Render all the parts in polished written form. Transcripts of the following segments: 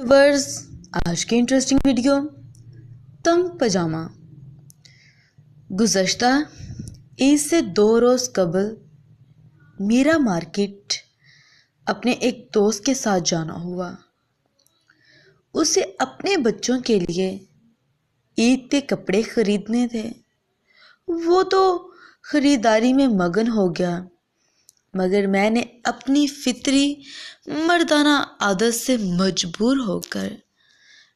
Viewers, आज की interesting video तंग पजामा। गुज़श्ता ईद से 2 रोज़ कबल मीरा मार्केट अपने एक दोस्त के साथ जाना हुआ। उसे अपने बच्चों के लिए ईद के कपड़े खरीदने थे। वो तो खरीदारी में मगन हो गया, मगर मैंने अपनी फितरी मर्दाना आदत से मजबूर होकर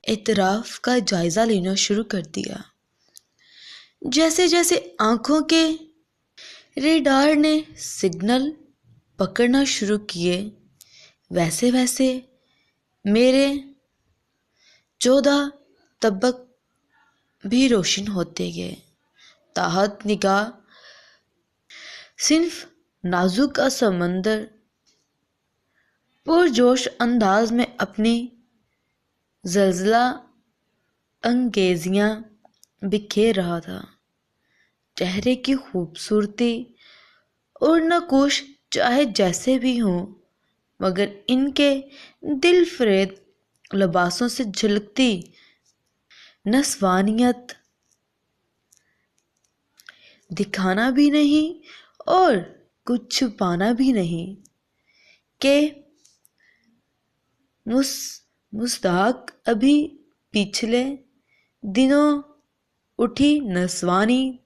इतराफ़ का जायज़ा लेना शुरू कर दिया। जैसे जैसे आँखों के रेडार ने सिग्नल पकड़ना शुरू किए, वैसे वैसे मेरे 14 तबक भी रोशन होते गए। ताहत निगाह सिर्फ नाजुक का समंदर पुरजोश अंदाज में अपनी ज़लज़ला अंगेजियाँ बिखेर रहा था। चेहरे की खूबसूरती और नकुश चाहे जैसे भी हों, मगर इनके दिल फरेब लिबासों से झलकती नस्वानियत दिखाना भी नहीं और कुछ छुपाना भी नहीं कि मुस्ताक अभी पिछले दिनों उठी नस्वानी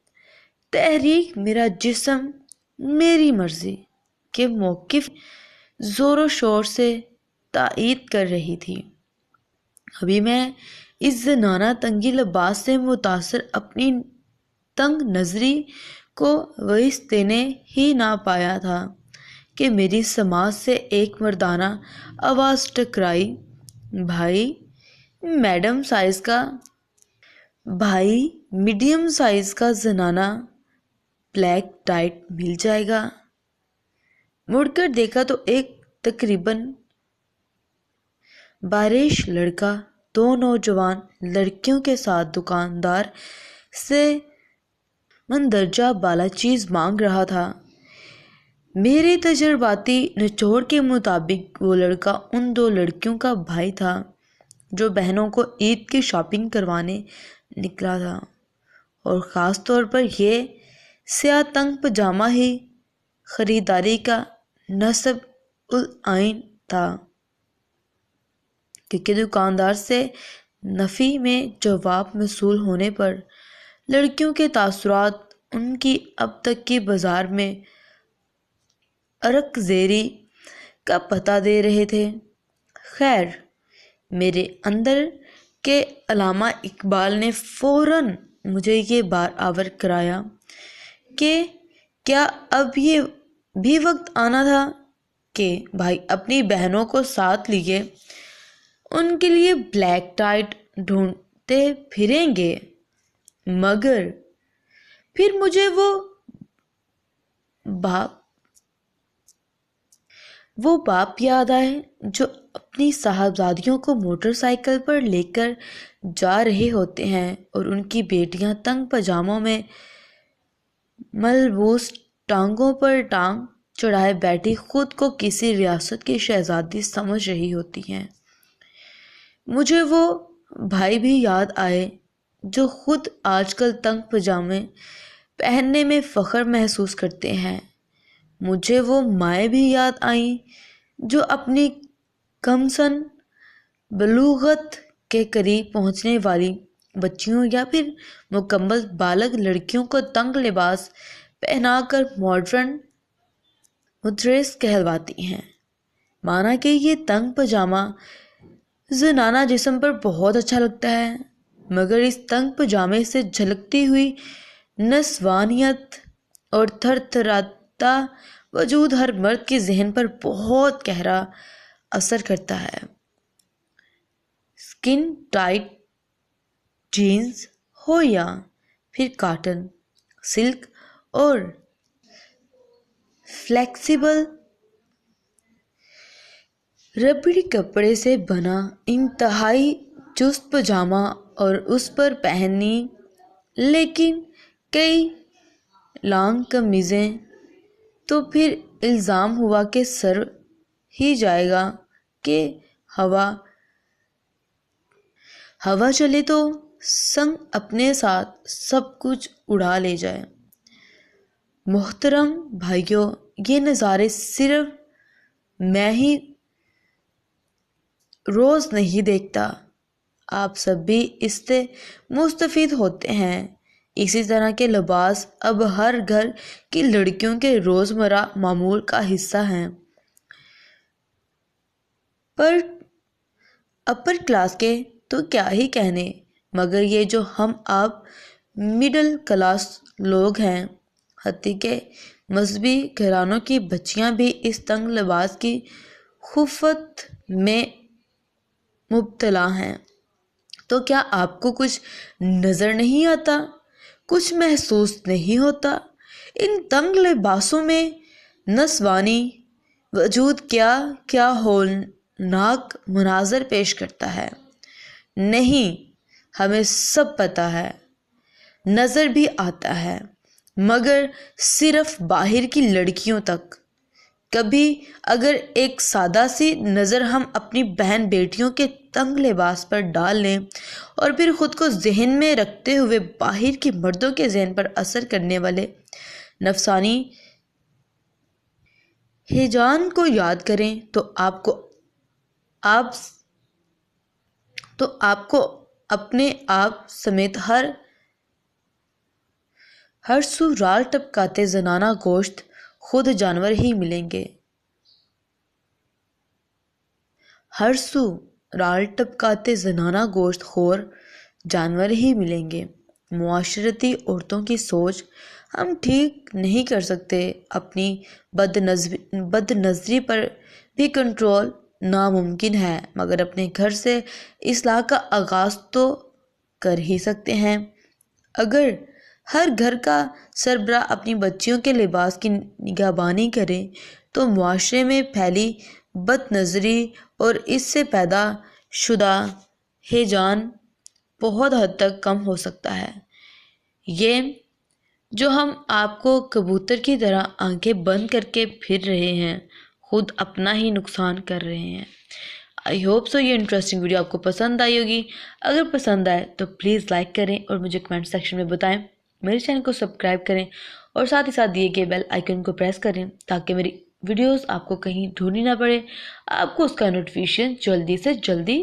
तहरीक मेरा जिस्म मेरी मर्जी के मौक़िफ़ ज़ोर शोर से तायीद कर रही थी। अभी मैं इस ज़नाना तंगी लिबास से मुतासर अपनी तंग नज़री को वईस देने ही ना पाया था कि मेरी समाज से एक मर्दाना आवाज़ टकराई, भाई मीडियम साइज़ का ज़नाना ब्लैक टाइट मिल जाएगा। मुड़कर देखा तो एक तकरीबन बारिश लड़का 2 नौजवान लड़कियों के साथ दुकानदार से मंदरजा बाला चीज़ मांग रहा था। मेरे तजर्बाती निचोड़ के मुताबिक वो लड़का उन 2 लड़कियों का भाई था जो बहनों को ईद की शॉपिंग करवाने निकला था, और ख़ास तौर पर यह स्याह तंग पजामा ही ख़रीदारी का नस्ब उल आइन था, क्योंकि दुकानदार से नफ़ी में जवाब मसूल होने पर लड़कियों के तासुरात उनकी अब तक की बाज़ार में अरकज़ेरी का पता दे रहे थे। खैर, मेरे अंदर के अलामा इकबाल ने फ़ौरन मुझे ये बार आवर कराया कि क्या अब ये भी वक्त आना था कि भाई अपनी बहनों को साथ लिए उनके लिए ब्लैक टाइट ढूंढते फिरेंगे। मगर फिर मुझे वो बाप याद आए जो अपनी साहबजादियों को मोटरसाइकिल पर लेकर जा रहे होते हैं और उनकी बेटियां तंग पजामों में मलबूस टांगों पर टांग चढ़ाए बैठी खुद को किसी रियासत की शहजादी समझ रही होती हैं। मुझे वो भाई भी याद आए जो खुद आजकल तंग पजामे पहनने में फ़ख्र महसूस करते हैं। मुझे वो माएँ भी याद आईं जो अपनी कमसन बलूगत के करीब पहुंचने वाली बच्चियों या फिर मुकम्मल बालग लड़कियों को तंग लिबास पहनाकर मॉडर्न मुदरिस कहलवाती हैं। माना कि ये तंग पजामा ज़नाना जिस्म पर बहुत अच्छा लगता है, मगर इस तंग पजामे से झलकती हुई नस्वानियत और थरथराता वजूद हर मर्द के जहन पर बहुत गहरा असर करता है। स्किन टाइट जीन्स हो या फिर कॉटन, सिल्क और फ्लेक्सिबल रबड़ी कपड़े से बना इंतहाई चुस्त पजामा और उस पर पहनी लेकिन कई लॉन्ग कमीज़ें, तो फिर इल्ज़ाम हुआ कि सर ही जाएगा कि हवा ہوا چلے تو سنگ اپنے ساتھ سب کچھ اڑا لے جائے۔ محترم بھائیوں، یہ نظارے صرف میں ہی روز نہیں دیکھتا، آپ سب بھی اس سے مستفید ہوتے ہیں۔ اسی طرح کے لباس اب ہر گھر کی لڑکیوں کے روزمرہ معمول کا حصہ ہیں۔ پر اپر کلاس کے تو کیا ہی کہنے، مگر یہ جو ہم آپ مڈل کلاس لوگ ہیں، حتیٰ کہ مذہبی گھرانوں کی بچیاں بھی اس تنگ لباس کی خفت میں مبتلا ہیں، تو کیا آپ کو کچھ نظر نہیں آتا، کچھ محسوس نہیں ہوتا؟ ان تنگ لباسوں میں نسوانی وجود کیا کیا ہولناک مناظر پیش کرتا ہے؟ نہیں، ہمیں سب پتہ ہے، نظر بھی آتا ہے، مگر صرف باہر کی لڑکیوں تک۔ کبھی اگر ایک سادہ سی نظر ہم اپنی بہن بیٹیوں کے تنگ لباس پر ڈال لیں اور پھر خود کو ذہن میں رکھتے ہوئے باہر کے مردوں کے ذہن پر اثر کرنے والے نفسانی ہیجان کو یاد کریں تو آپ کو اپنے آپ سمیت ہر سو رال ٹپکاتے زنانہ گوشت خود جانور ہی ملیں گے۔ ہر سو رال ٹپکاتے زنانہ گوشت خور جانور ہی ملیں گے۔ معاشرتی عورتوں کی سوچ ہم ٹھیک نہیں کر سکتے، اپنی بد نظری پر بھی کنٹرول ناممکن ہے، مگر اپنے گھر سے اصلاح کا آغاز تو کر ہی سکتے ہیں۔ اگر ہر گھر کا سربراہ اپنی بچیوں کے لباس کی نگہبانی کرے تو معاشرے میں پھیلی بد نظری اور اس سے پیدا شدہ ہیجان بہت حد تک کم ہو سکتا ہے۔ یہ جو ہم آپ کو کبوتر کی طرح آنکھیں بند کر کے پھر رہے ہیں، خود اپنا ہی نقصان کر رہے ہیں۔ آئی ہوپ سو یہ انٹرسٹنگ ویڈیو آپ کو پسند آئی ہوگی۔ اگر پسند آئے تو پلیز لائک کریں اور مجھے کمنٹ سیکشن میں بتائیں۔ میرے چینل کو سبسکرائب کریں اور ساتھ ہی ساتھ دیے گئے بیل آئیکن کو پریس کریں تاکہ میری ویڈیوز آپ کو کہیں ڈھونڈنی نہ پڑے، آپ کو اس کا نوٹیفیکیشن جلدی سے جلدی